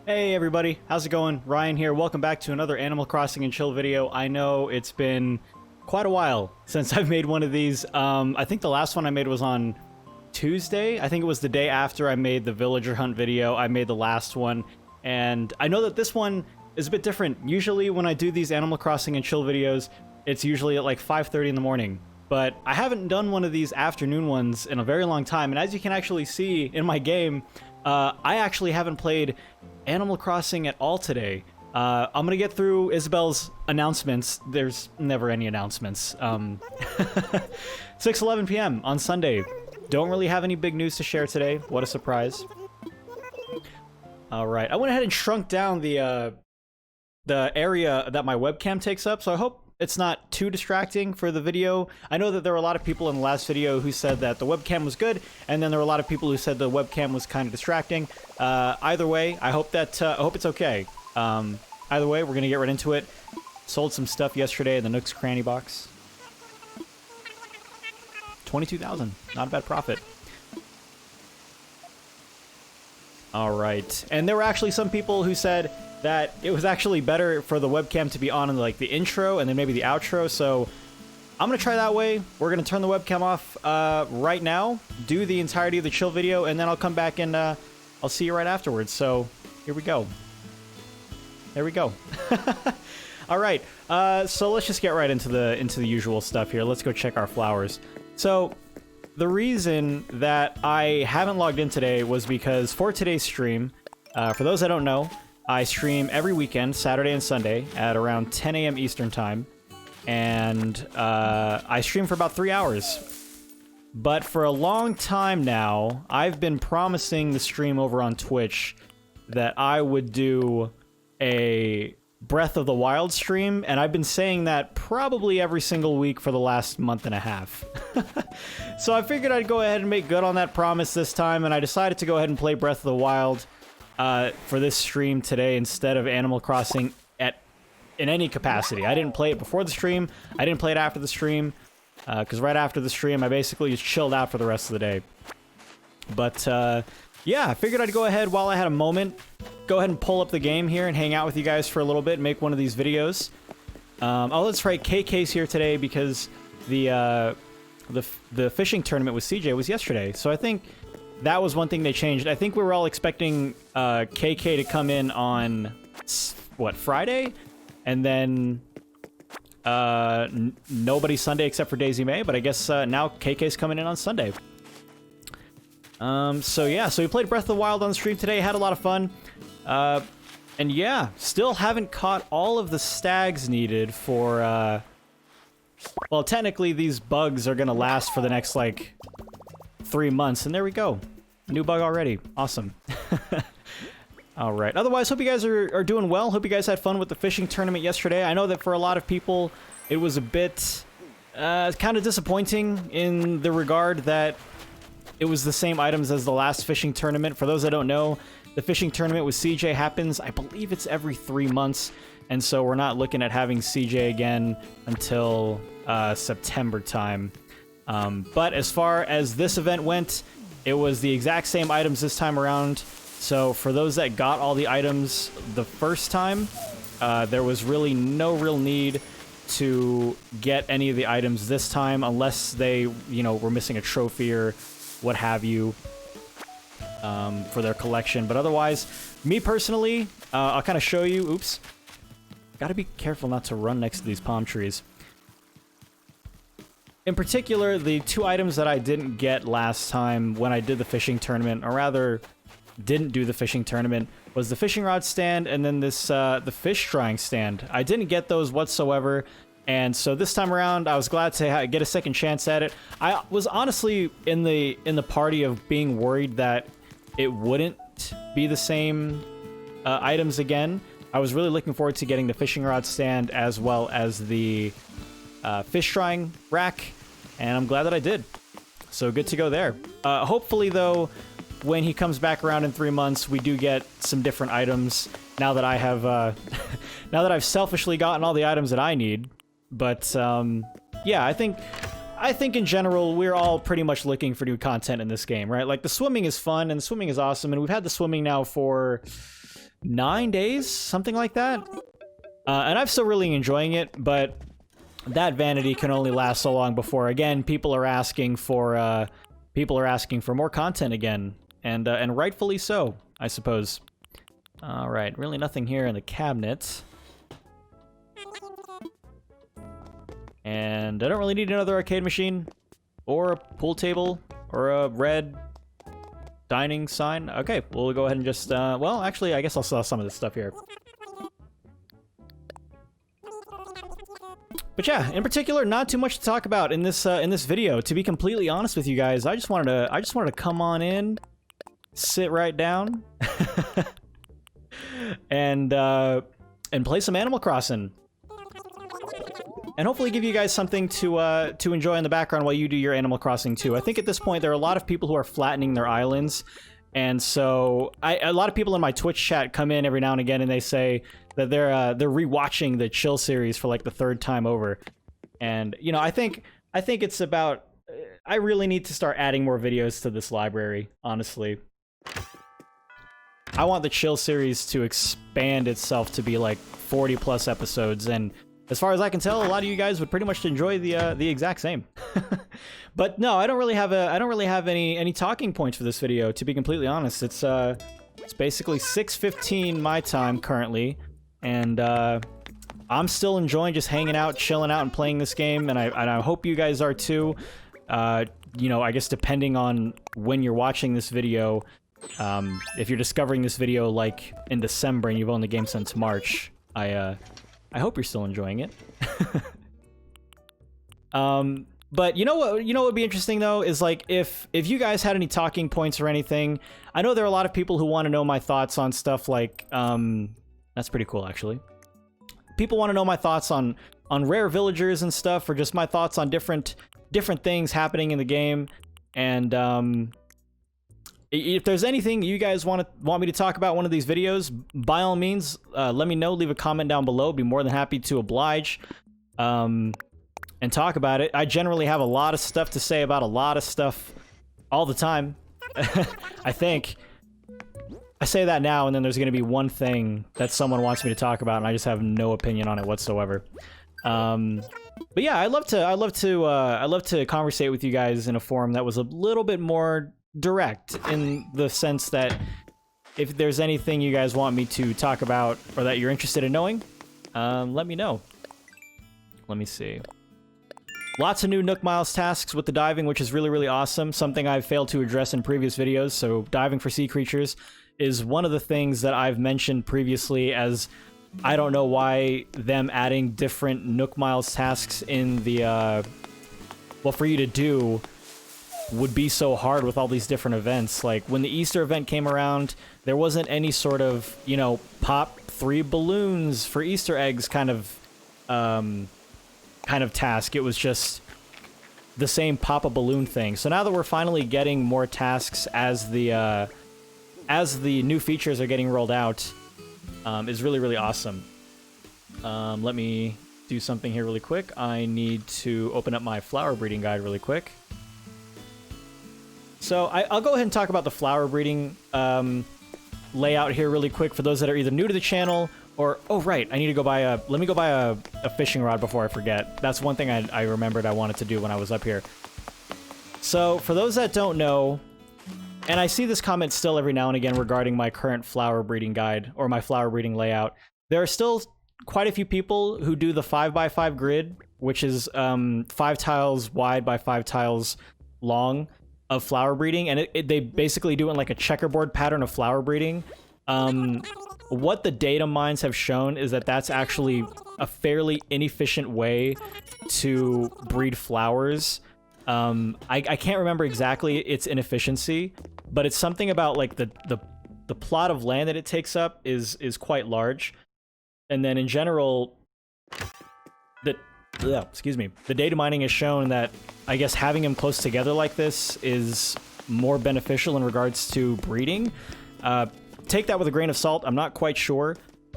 Hey everybody, how's it going? Ryan here. Welcome back to another Animal Crossing and Chill video. I know it's been quite a while since I've made one of these. I think the last one I made was on Tuesday. I think it was the day after I made the villager hunt video. I made the last one, and I know that this one is a bit different. Usually when I do these Animal Crossing and Chill videos, it's usually at like 5:30 in the morning. But I haven't done one of these afternoon ones in a very long time, and as you can actually see in my game, I actually haven't played Animal Crossing at all today. I'm gonna get through Isabel's announcements. There's never any announcements. 6:11 p.m. on Sunday. Don't really have any big news to share today. What a surprise. All right, I went ahead and shrunk down the area that my webcam takes up, so I hope it's not too distracting for the video. I know that there were a lot of people in the last video who said that the webcam was good, and then there were a lot of people who said the webcam was kind of distracting. Either way, I hope that I hope it's okay. Either way, we're gonna get right into it. Sold some stuff yesterday in the Nook's Cranny box. 22,000, not a bad profit. All right, and there were actually some people who said that it was actually better for the webcam to be on in like the intro and then maybe the outro, so I'm gonna try that way. We're gonna turn the webcam off right now, do the entirety of the chill video, and then I'll come back and I'll see you right afterwards. So here we go. There we go. All right, so let's just get right into the usual stuff here. Let's go check our flowers. So the reason that I haven't logged in today was because for today's stream, for those that don't know, I stream every weekend, Saturday and Sunday, at around 10 a.m. Eastern Time, and I stream for about 3 hours. But for a long time now, I've been promising the stream over on Twitch that I would do a Breath of the Wild stream, and I've been saying that probably every single week for the last month and a half. So I figured I'd go ahead and make good on that promise this time, and I decided to go ahead and play Breath of the Wild for this stream today instead of Animal Crossing in any capacity. I didn't play it before the stream. I didn't play it after the stream, because right after the stream, I basically just chilled out for the rest of the day. But yeah, I figured I'd go ahead while I had a moment, go ahead and pull up the game here and hang out with you guys for a little bit, make one of these videos. Oh, that's right, KK's here today because the fishing tournament with CJ was yesterday, so I think that was one thing they changed. I think we were all expecting KK to come in on, what, Friday? And then nobody Sunday except for Daisy May, but I guess now KK's coming in on Sunday. So yeah, so we played Breath of the Wild on the stream today, had a lot of fun. And yeah, still haven't caught all of the stags needed for, well, technically these bugs are gonna last for the next, like, 3 months, and there we go. New bug already. Awesome. All right. Otherwise, hope you guys are doing well. Hope you guys had fun with the fishing tournament yesterday. I know that for a lot of people, it was a bit kind of disappointing in the regard that it was the same items as the last fishing tournament. For those that don't know, the fishing tournament with CJ happens, I believe it's every 3 months, and so we're not looking at having CJ again until September time. But as far as this event went, it was the exact same items this time around. So for those that got all the items the first time, there was really no real need to get any of the items this time unless they, you know, were missing a trophy or what have you for their collection. But otherwise, me personally, I'll kind of show you. Oops. Gotta be careful not to run next to these palm trees. In particular, the 2 items that I didn't get last time when I did the fishing tournament, or rather, didn't do the fishing tournament, was the fishing rod stand and then this the fish drying stand. I didn't get those whatsoever, and so this time around, I was glad to get a second chance at it. I was honestly in the party of being worried that it wouldn't be the same items again. I was really looking forward to getting the fishing rod stand as well as the fish drying rack, and I'm glad that I did. So good to go there. Hopefully, though, when he comes back around in 3 months, we do get some different items. Now that I have, now that I've selfishly gotten all the items that I need. But yeah, I think in general we're all pretty much looking for new content in this game, right? Like the swimming is fun and the swimming is awesome, and we've had the swimming now for 9 days, something like that. And I'm still really enjoying it, but that vanity can only last so long before, again, people are asking for more content again, and rightfully so, I suppose. All right, really nothing here in the cabinet. And I don't really need another arcade machine, or a pool table, or a red dining sign. Okay, we'll go ahead and just, well, actually, I guess I'll sell some of this stuff here. But yeah, in particular, not too much to talk about in this video. To be completely honest with you guys, I just wanted to come on in, sit right down, and play some Animal Crossing. And hopefully give you guys something to enjoy in the background while you do your Animal Crossing too. I think at this point there are a lot of people who are flattening their islands, and so a lot of people in my Twitch chat come in every now and again and they say that they're rewatching the Chill series for like the 3rd time over. And you know, I think it's about, I really need to start adding more videos to this library, honestly. I want the Chill series to expand itself to be like 40 plus episodes, and as far as I can tell, a lot of you guys would pretty much enjoy the exact same. But no, I don't really have any talking points for this video, to be completely honest. It's basically 6:15 my time currently, and I'm still enjoying just hanging out, chilling out, and playing this game, and I hope you guys are too. You know, I guess depending on when you're watching this video, if you're discovering this video like in December and you've owned the game since March, I hope you're still enjoying it. But you know what would be interesting though is like if you guys had any talking points or anything. I know there are a lot of people who want to know my thoughts on stuff like that's pretty cool actually. People want to know my thoughts on rare villagers and stuff, or just my thoughts on different things happening in the game. And if there's anything you guys want me to talk about in one of these videos, by all means, let me know. Leave a comment down below. Be more than happy to oblige and talk about it. I generally have a lot of stuff to say about a lot of stuff all the time. I think. I say that now, and then there's going to be one thing that someone wants me to talk about, and I just have no opinion on it whatsoever. But yeah, I love to conversate with you guys in a forum that was a little bit more direct, in the sense that if there's anything you guys want me to talk about or that you're interested in knowing, let me know. Let me see. Lots of new Nook Miles tasks with the diving, which is really, really awesome. Something I've failed to address in previous videos. So diving for sea creatures is one of the things that I've mentioned previously, as I don't know why them adding different Nook Miles tasks in the, well, for you to do would be so hard with all these different events. Like when the Easter event came around, there wasn't any sort of, you know, pop 3 balloons for Easter eggs kind of task. It was just the same pop a balloon thing. So now that we're finally getting more tasks as the new features are getting rolled out, is really, really awesome. Let me do something here really quick. I need to open up my flower breeding guide really quick. So I'll go ahead and talk about the flower breeding layout here really quick for those that are either new to the channel or, oh right, I need to go buy let me go buy a fishing rod before I forget. That's one thing I remembered I wanted to do when I was up here. So for those that don't know, and I see this comment still every now and again regarding my current flower breeding guide or my flower breeding layout, there are still quite a few people who do the 5x5 grid, which is 5 tiles wide by 5 tiles long of flower breeding, and they basically do it in like a checkerboard pattern of flower breeding. What the data mines have shown is that that's actually a fairly inefficient way to breed flowers. I can't remember exactly its inefficiency, but it's something about like the plot of land that it takes up is quite large, and then in general, the data mining has shown that I guess having them close together like this is more beneficial in regards to breeding. Take that with a grain of salt. I'm not quite sure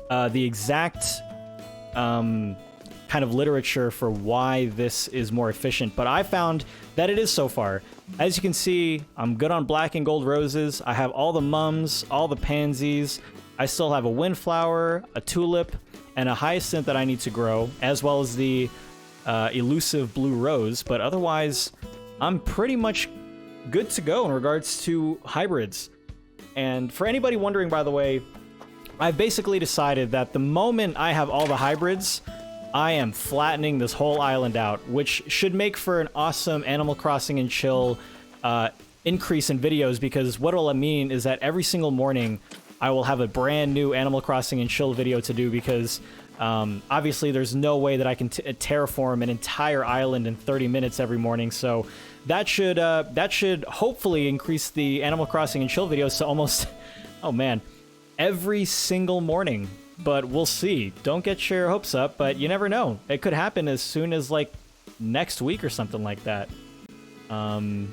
the exact kind of literature for why this is more efficient, but I found that it is so far. As you can see, I'm good on black and gold roses. I have all the mums, all the pansies. I still have a windflower, a tulip, and a hyacinth that I need to grow, as well as the elusive blue rose. But otherwise, I'm pretty much good to go in regards to hybrids. And for anybody wondering, by the way, I've basically decided that the moment I have all the hybrids, I am flattening this whole island out, which should make for an awesome Animal Crossing and Chill increase in videos, because what it'll mean is that every single morning I will have a brand new Animal Crossing and Chill video to do, because obviously there's no way that I can terraform an entire island in 30 minutes every morning. So that should hopefully increase the Animal Crossing and Chill videos to almost, oh man, every single morning. But we'll see. Don't get your hopes up, but you never know. It could happen as soon as like next week or something like that. What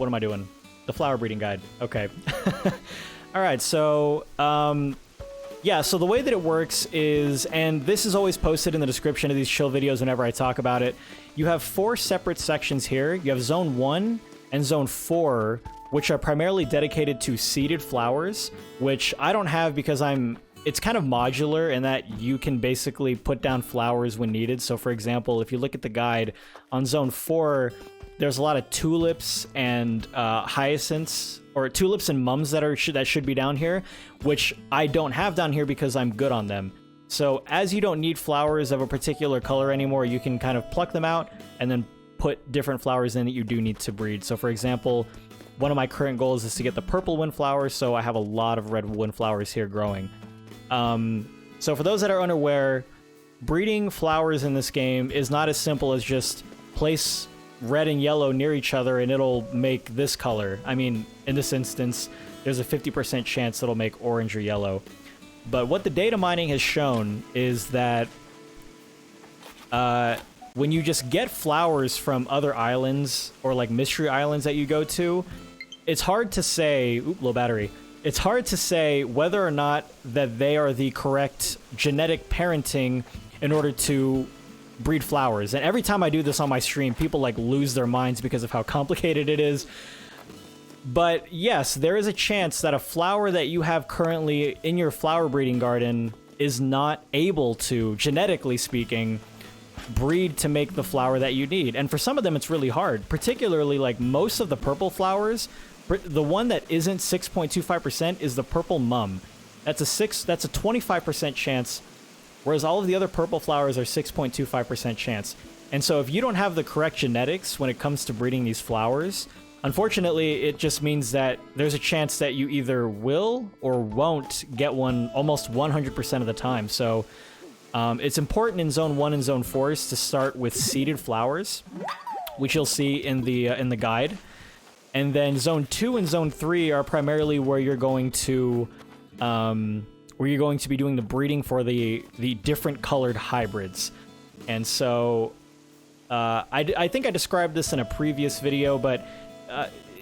am I doing? The flower breeding guide. Okay. All right. So, yeah. So the way that it works is, and this is always posted in the description of these Chill videos whenever I talk about it. You have 4 separate sections here. You have Zone 1 and Zone 4, which are primarily dedicated to seeded flowers, which I don't have because it's kind of modular in that you can basically put down flowers when needed. So for example, if you look at the guide on Zone 4, there's a lot of tulips and hyacinths, or tulips and mums that should be down here, which I don't have down here because I'm good on them. So as you don't need flowers of a particular color anymore, you can kind of pluck them out and then put different flowers in that you do need to breed. So for example, one of my current goals is to get the purple windflowers, so I have a lot of red windflowers here growing. So for those that are unaware, breeding flowers in this game is not as simple as just place red and yellow near each other and it'll make this color. I mean, in this instance, there's a 50% chance it'll make orange or yellow. But what the data mining has shown is that when you just get flowers from other islands or like mystery islands that you go to, it's hard to say, low battery. It's hard to say whether or not that they are the correct genetic parenting in order to breed flowers. And every time I do this on my stream, people like lose their minds because of how complicated it is. But yes, there is a chance that a flower that you have currently in your flower breeding garden is not able to, genetically speaking, breed to make the flower that you need. And for some of them, it's really hard, particularly like most of the purple flowers. The one that isn't 6.25% is the purple mum. That's a 25% chance, whereas all of the other purple flowers are 6.25% chance. And so if you don't have the correct genetics when it comes to breeding these flowers, unfortunately, it just means that there's a chance that you either will or won't get one almost 100% of the time. So it's important in Zone 1 and Zone 4 to start with seeded flowers, which you'll see in the guide. And then Zone 2 and Zone 3 are primarily where you're going to be doing the breeding for the different colored hybrids. And so I think I described this in a previous video, but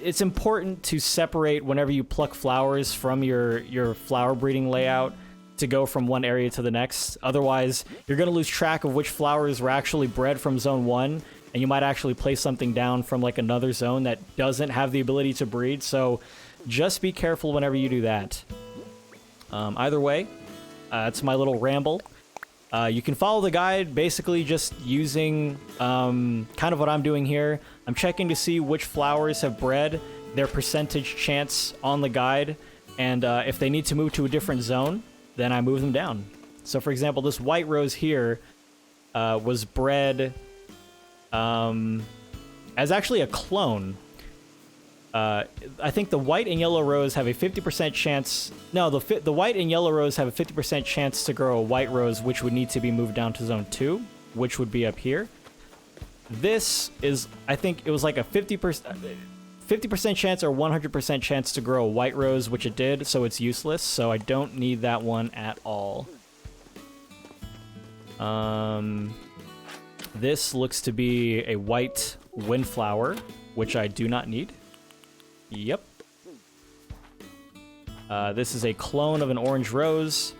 it's important to separate whenever you pluck flowers from your flower breeding layout to go from one area to the next. Otherwise, you're going to lose track of which flowers were actually bred from Zone 1, and you might actually place something down from like another zone that doesn't have the ability to breed. So just be careful whenever you do that. Either way, it's my little ramble. You can follow the guide basically just using kind of what I'm doing here. I'm checking to see which flowers have bred, their percentage chance on the guide, and if they need to move to a different zone, then I move them down. So for example, this white rose here was bred as actually a clone. I think the white and yellow rose have a 50% chance. No, the white and yellow rose have a 50% chance to grow a white rose, which would need to be moved down to Zone 2, which would be up here. This is, I think it was like a 50% chance or 100% chance to grow a white rose, which it did, so it's useless. So I don't need that one at all. This looks to be a white windflower, which I do not need. Yep. This is a clone of an orange rose.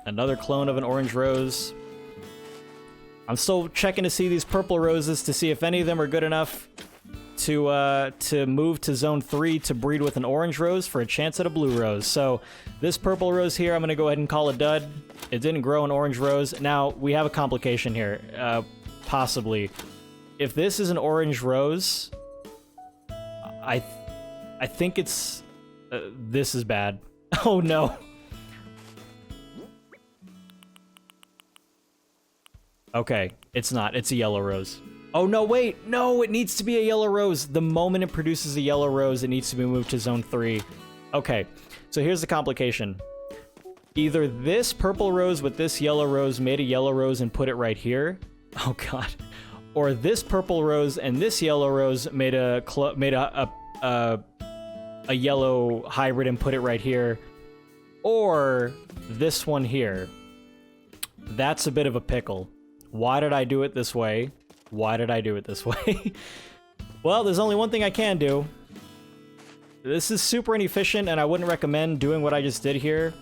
Another clone of an orange rose. I'm still checking to see these purple roses to see if any of them are good enough. to move to zone 3 to breed with an orange rose for a chance at a blue rose. So this purple rose here, I'm going to go ahead and call a dud. It didn't grow an orange rose. Now, we have a complication here, possibly. If this is an orange rose, I think it's... this is bad. Oh, no. Okay, it's not. It's a yellow rose. Oh, no, wait. No, it needs to be a yellow rose. The moment it produces a yellow rose, it needs to be moved to zone 3. Okay, so here's the complication. Either this purple rose with this yellow rose made a yellow rose and put it right here. Oh, God. Or this purple rose and this yellow rose made a yellow hybrid and put it right here. Or this one here. That's a bit of a pickle. Why did I do it this way? Why did I do it this way? Well, there's only one thing I can do. This is super inefficient, and I wouldn't recommend doing what I just did here.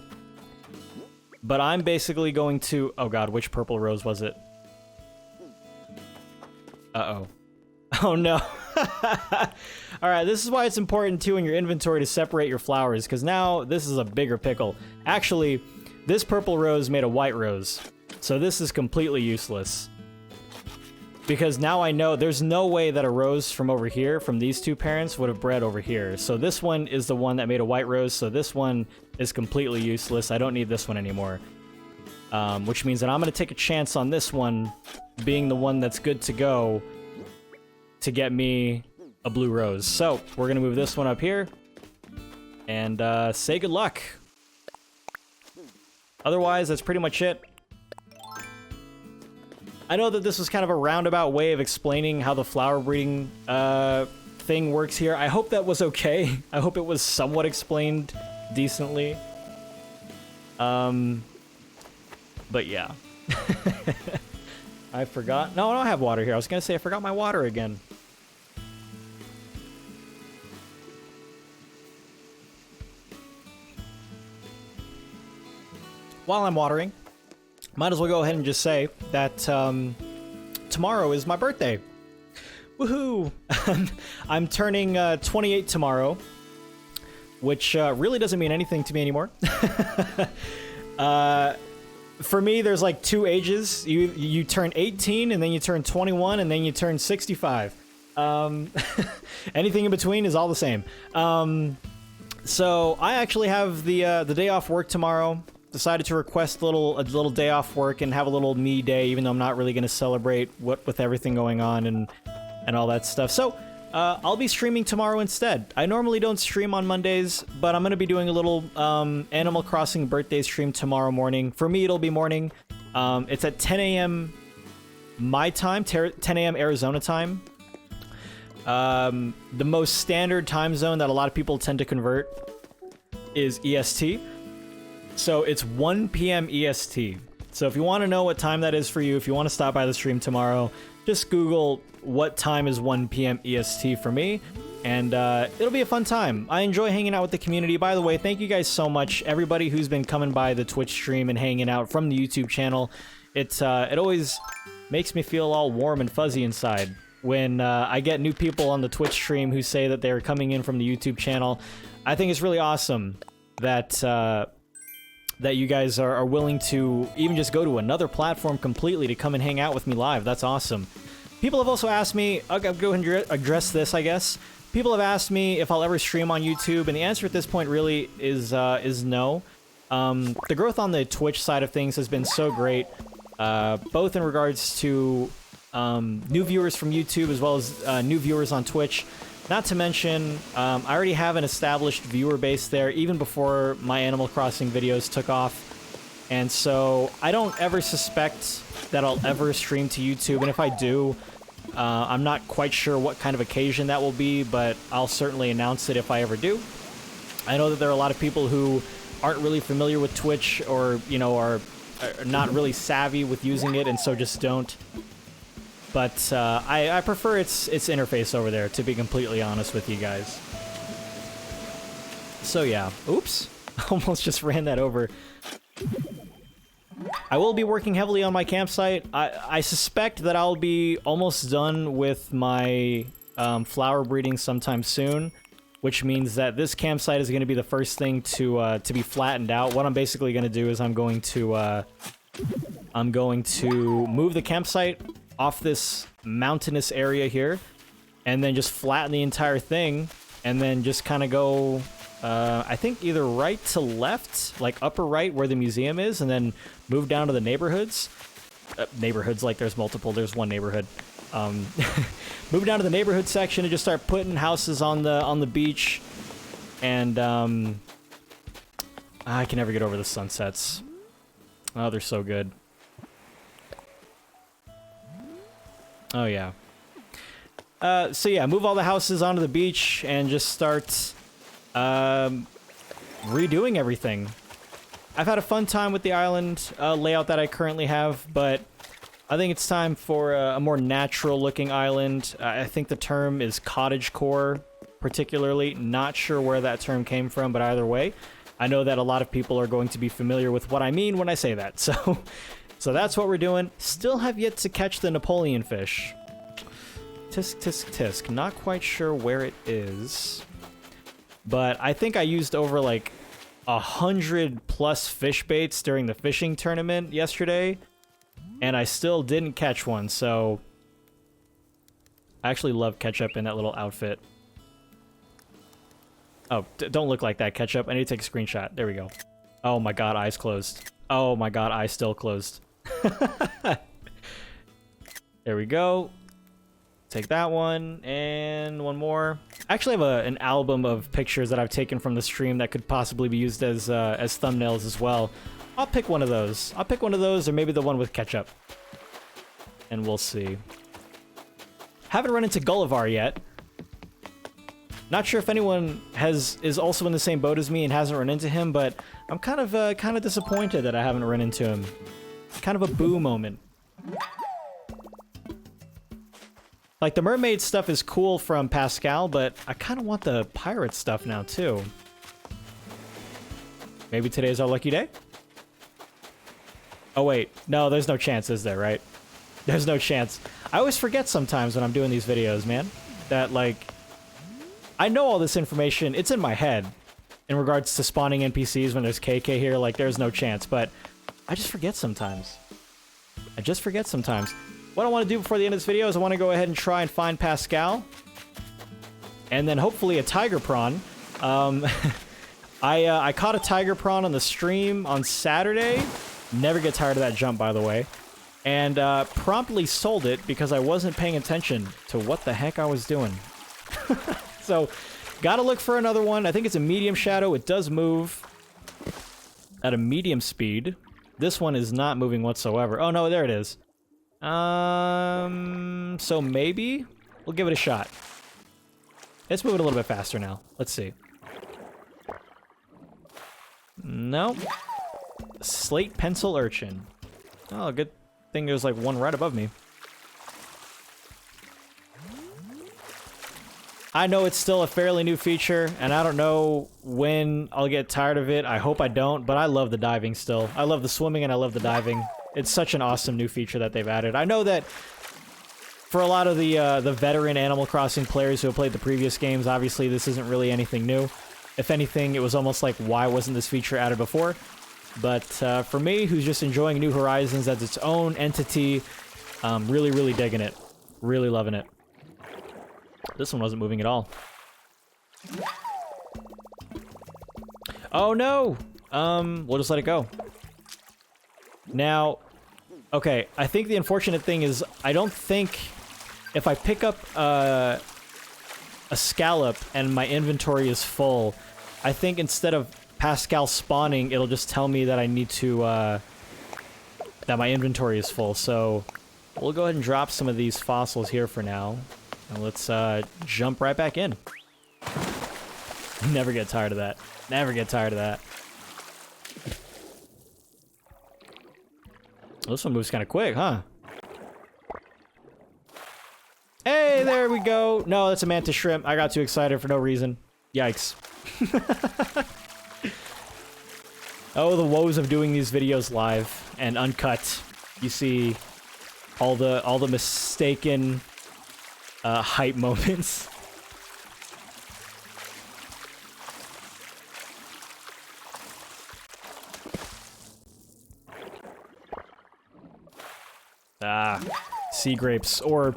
But I'm basically going to... Oh god, which purple rose was it? Uh-oh. Oh no. Alright, this is why it's important, too, in your inventory to separate your flowers, because now this is a bigger pickle. Actually, this purple rose made a white rose. So this is completely useless. Because now I know there's no way that a rose from over here, from these two parents, would have bred over here. So this one is the one that made a white rose, so this one is completely useless. I don't need this one anymore. Which means that I'm going to take a chance on this one being the one that's good to go to get me a blue rose. So we're going to move this one up here and say good luck. Otherwise, that's pretty much it. I know that this was kind of a roundabout way of explaining how the flower breeding thing works here. I hope that was okay. I hope it was somewhat explained decently. But yeah. I forgot. No, I don't have water here. I was going to say I forgot my water again. While I'm watering, might as well go ahead and just say that tomorrow is my birthday. Woohoo! I'm turning 28 tomorrow, which really doesn't mean anything to me anymore. For me, there's like two ages. You turn 18, and then you turn 21, and then you turn 65. Anything in between is all the same. So I actually have the day off work tomorrow. Decided to request a little day off work and have a little me day, even though I'm not really going to celebrate with everything going on and all that stuff. So I'll be streaming tomorrow instead. I normally don't stream on Mondays, but I'm going to be doing a little Animal Crossing birthday stream tomorrow morning. For me, it'll be morning. It's at 10 a.m. my time, 10 a.m. Arizona time. The most standard time zone that a lot of people tend to convert is EST. So it's 1 p.m. EST. So if you want to know what time that is for you, if you want to stop by the stream tomorrow, just Google what time is 1 p.m. EST for me, and it'll be a fun time. I enjoy hanging out with the community. By the way, thank you guys so much, everybody who's been coming by the Twitch stream and hanging out from the YouTube channel. It always makes me feel all warm and fuzzy inside when I get new people on the Twitch stream who say that they're coming in from the YouTube channel. I think it's really awesome that you guys are willing to even just go to another platform completely to come and hang out with me live. That's awesome. People have also asked me, I'll go ahead and address this, I guess. People have asked me if I'll ever stream on YouTube, and the answer at this point really is no. The growth on the Twitch side of things has been so great, both in regards to new viewers from YouTube as well as new viewers on Twitch. Not to mention, I already have an established viewer base there, even before my Animal Crossing videos took off. And so I don't ever suspect that I'll ever stream to YouTube, and if I do, I'm not quite sure what kind of occasion that will be, but I'll certainly announce it if I ever do. I know that there are a lot of people who aren't really familiar with Twitch, or, you know, are not really savvy with using it, and so just don't. But I prefer its interface over there, to be completely honest with you guys. So yeah, oops, almost just ran that over. I will be working heavily on my campsite. I suspect that I'll be almost done with my flower breeding sometime soon, which means that this campsite is going to be the first thing to be flattened out. What I'm basically going to do is I'm going to move the campsite off this mountainous area here, and then just flatten the entire thing, and then just kind of go, I think either right to left, like upper right where the museum is, and then move down to the neighborhoods. Neighborhoods, like there's multiple, there's one neighborhood. Move down to the neighborhood section and just start putting houses on the beach. And I can never get over the sunsets. Oh, they're so good. Oh yeah. So yeah, move all the houses onto the beach and just start redoing everything. I've had a fun time with the island layout that I currently have, but I think it's time for a more natural looking island. I think the term is cottagecore, particularly. Not sure where that term came from, but either way, I know that a lot of people are going to be familiar with what I mean when I say that. So that's what we're doing. Still have yet to catch the Napoleon fish. Tisk, tisk, tisk. Not quite sure where it is, but I think I used over like 100+ fish baits during the fishing tournament yesterday, and I still didn't catch one. So I actually love Ketchup in that little outfit. Oh, don't look like that, Ketchup. I need to take a screenshot. There we go. Oh my god, eyes closed. Oh my god, eyes still closed. There we go. Take that one, and one more. I actually have an album of pictures that I've taken from the stream that could possibly be used as thumbnails as well. I'll pick one of those. I'll pick one of those, or maybe the one with Ketchup. And we'll see. Haven't run into Gullivar yet. Not sure if anyone is also in the same boat as me and hasn't run into him, but I'm kind of disappointed that I haven't run into him. Kind of a boo moment. Like, the mermaid stuff is cool from Pascal, but I kind of want the pirate stuff now, too. Maybe today's our lucky day? Oh, wait. No, there's no chance, is there, right? There's no chance. I always forget sometimes when I'm doing these videos, man, that, like, I know all this information. It's in my head in regards to spawning NPCs when there's KK here. Like, there's no chance, but I just forget sometimes. I just forget sometimes. What I want to do before the end of this video is I want to go ahead and try and find Pascal. And then hopefully a tiger prawn. I caught a tiger prawn on the stream on Saturday. Never get tired of that jump, by the way. And promptly sold it because I wasn't paying attention to what the heck I was doing. So, gotta look for another one. I think it's a medium shadow. It does move at a medium speed. This one is not moving whatsoever. Oh no, there it is. So maybe we'll give it a shot. Let's move it a little bit faster now. Let's see. Nope. Slate pencil urchin. Oh, good thing there's like one right above me. I know it's still a fairly new feature, and I don't know when I'll get tired of it. I hope I don't, but I love the diving still. I love the swimming and I love the diving. It's such an awesome new feature that they've added. I know that for a lot of the veteran Animal Crossing players who have played the previous games, obviously this isn't really anything new. If anything, it was almost like, why wasn't this feature added before? But for me, who's just enjoying New Horizons as its own entity, really, really digging it. Really loving it. This one wasn't moving at all. Oh no! We'll just let it go. Now, okay, I think the unfortunate thing is I don't think if I pick up a scallop and my inventory is full, I think instead of Pascal spawning, it'll just tell me that I need to, that my inventory is full. So we'll go ahead and drop some of these fossils here for now. And let's jump right back in. Never get tired of that. Never get tired of that. This one moves kind of quick, huh? Hey, there we go. No, that's a mantis shrimp. I got too excited for no reason. Yikes. Oh, the woes of doing these videos live and uncut. You see all the mistaken hype moments. Sea grapes, or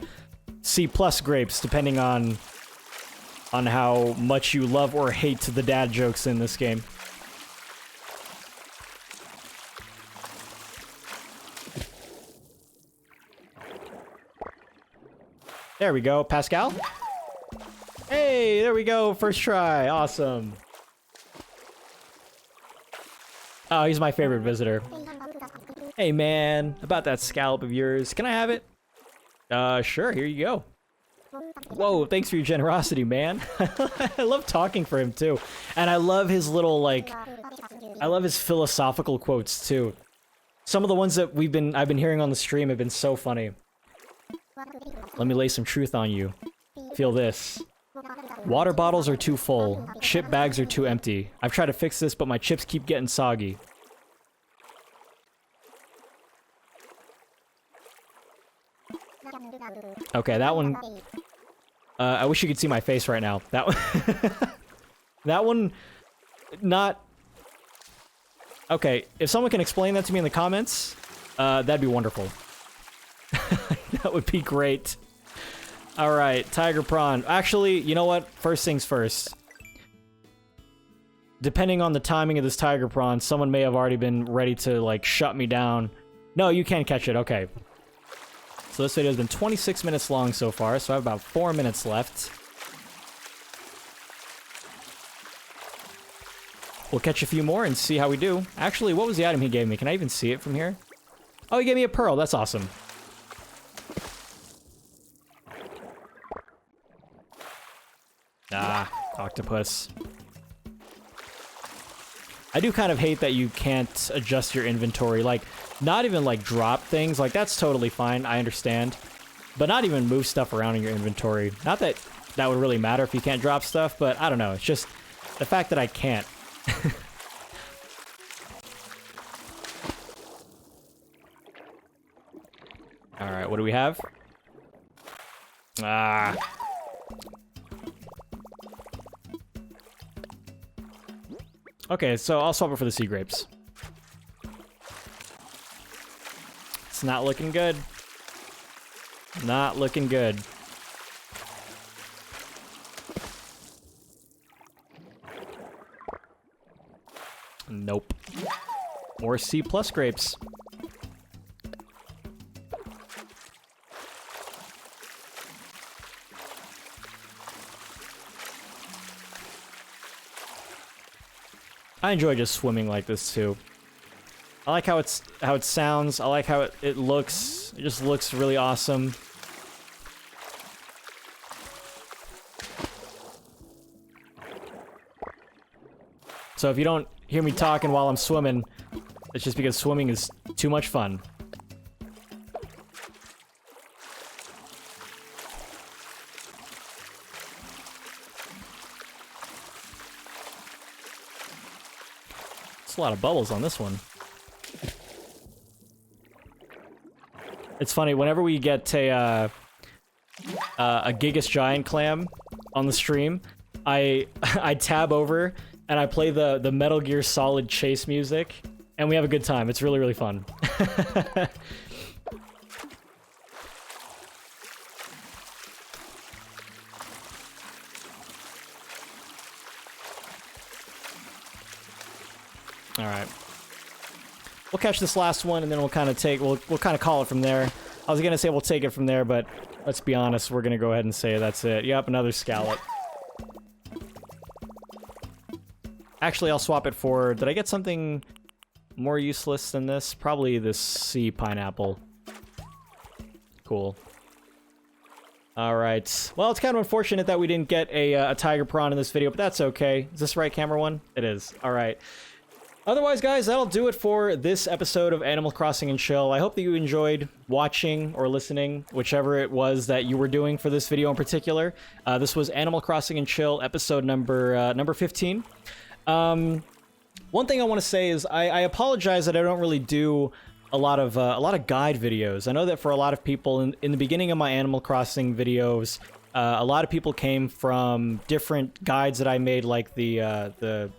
C+ grapes, depending on how much you love or hate the dad jokes in this game. There we go, Pascal. Hey, there we go, first try, awesome. Oh, he's my favorite visitor. Hey man, about that scallop of yours, can I have it? Sure, here you go. Whoa, thanks for your generosity, man. I love talking for him too. And I love his little, like, I love his philosophical quotes too. Some of the ones that I've been hearing on the stream have been so funny. Let me lay some truth on you. Feel this. Water bottles are too full. Chip bags are too empty. I've tried to fix this, but my chips keep getting soggy. Okay, that one... I wish you could see my face right now. That one... that one... Not... Okay, if someone can explain that to me in the comments, that'd be wonderful. That would be great. Alright, Tiger Prawn. Actually, you know what? First things first. Depending on the timing of this Tiger Prawn, someone may have already been ready to, like, shut me down. No, you can't catch it. Okay. So this video has been 26 minutes long so far, so I have about 4 minutes left. We'll catch a few more and see how we do. Actually, what was the item he gave me? Can I even see it from here? Oh, he gave me a pearl. That's awesome. Ah, octopus. I do kind of hate that you can't adjust your inventory. Like, not even, like, drop things. Like, that's totally fine. I understand. But not even move stuff around in your inventory. Not that that would really matter if you can't drop stuff, but I don't know. It's just the fact that I can't. Alright, what do we have? Ah. Okay, so I'll swap it for the sea grapes. It's not looking good. Not looking good. Nope. More C+ grapes. I enjoy just swimming like this too. I like how it sounds. I like how it looks. It just looks really awesome. So if you don't hear me talking while I'm swimming, it's just because swimming is too much fun. A lot of bubbles on this one. It's funny, whenever we get a Gigas Giant Clam on the stream, I tab over and I play the Metal Gear Solid chase music, and we have a good time. It's really, really fun. All right, we'll catch this last one, and then we'll kind of call it from there. I was gonna say we'll take it from there, but let's be honest, we're gonna go ahead and say that's it. Yep, another scallop. Actually, I'll swap it for. Did I get something more useless than this? Probably this sea pineapple. Cool. All right. Well, it's kind of unfortunate that we didn't get a tiger prawn in this video, but that's okay. Is this the right camera one? It is. All right. Otherwise, guys, that'll do it for this episode of Animal Crossing and Chill. I hope that you enjoyed watching or listening, whichever it was that you were doing for this video in particular. This was Animal Crossing and Chill, episode number 15. One thing I want to say is I apologize that I don't really do a lot of guide videos. I know that for a lot of people in the beginning of my Animal Crossing videos, A lot of people came from different guides that I made, like the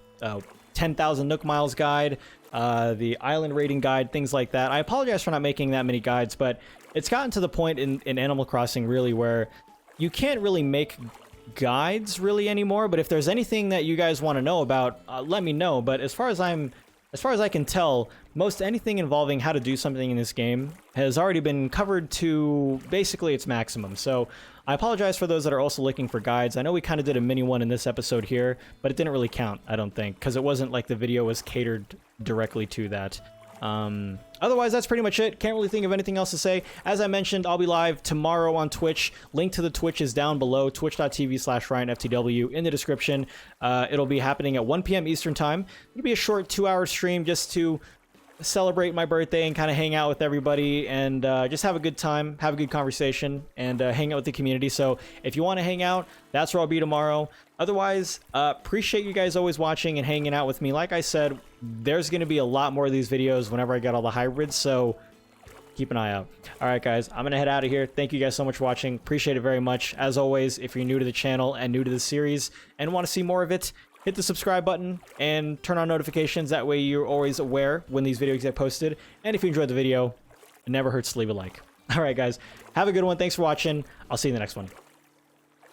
10,000 Nook Miles guide, the island rating guide, things like that. I apologize for not making that many guides, but it's gotten to the point in Animal Crossing really where you can't really make guides really anymore. But if there's anything that you guys want to know about, let me know. But as far as I can tell, most anything involving how to do something in this game has already been covered to basically its maximum. So I apologize for those that are also looking for guides. I know we kind of did a mini one in this episode here, but it didn't really count, I don't think, because it wasn't like the video was catered directly to that. Otherwise, that's pretty much it. Can't really think of anything else to say. As I mentioned, I'll be live tomorrow on Twitch. Link to the Twitch is down below, twitch.tv/RyanFTW in the description. It'll be happening at 1 p.m. Eastern Time. It'll be a short 2-hour stream just to celebrate my birthday and kind of hang out with everybody and just have a good time, have a good conversation, and hang out with the community. So if you want to hang out, that's where I'll be tomorrow. Otherwise, appreciate you guys always watching and hanging out with me. Like I said, there's going to be a lot more of these videos whenever I get all the hybrids, so keep an eye out. All right, guys, I'm going to head out of here. Thank you guys so much for watching. Appreciate it very much. As always, if you're new to the channel and new to the series and want to see more of it, hit the subscribe button and turn on notifications. That way you're always aware when these videos get posted. And if you enjoyed the video, it never hurts to leave a like. All right, guys, have a good one. Thanks for watching. I'll see you in the next one.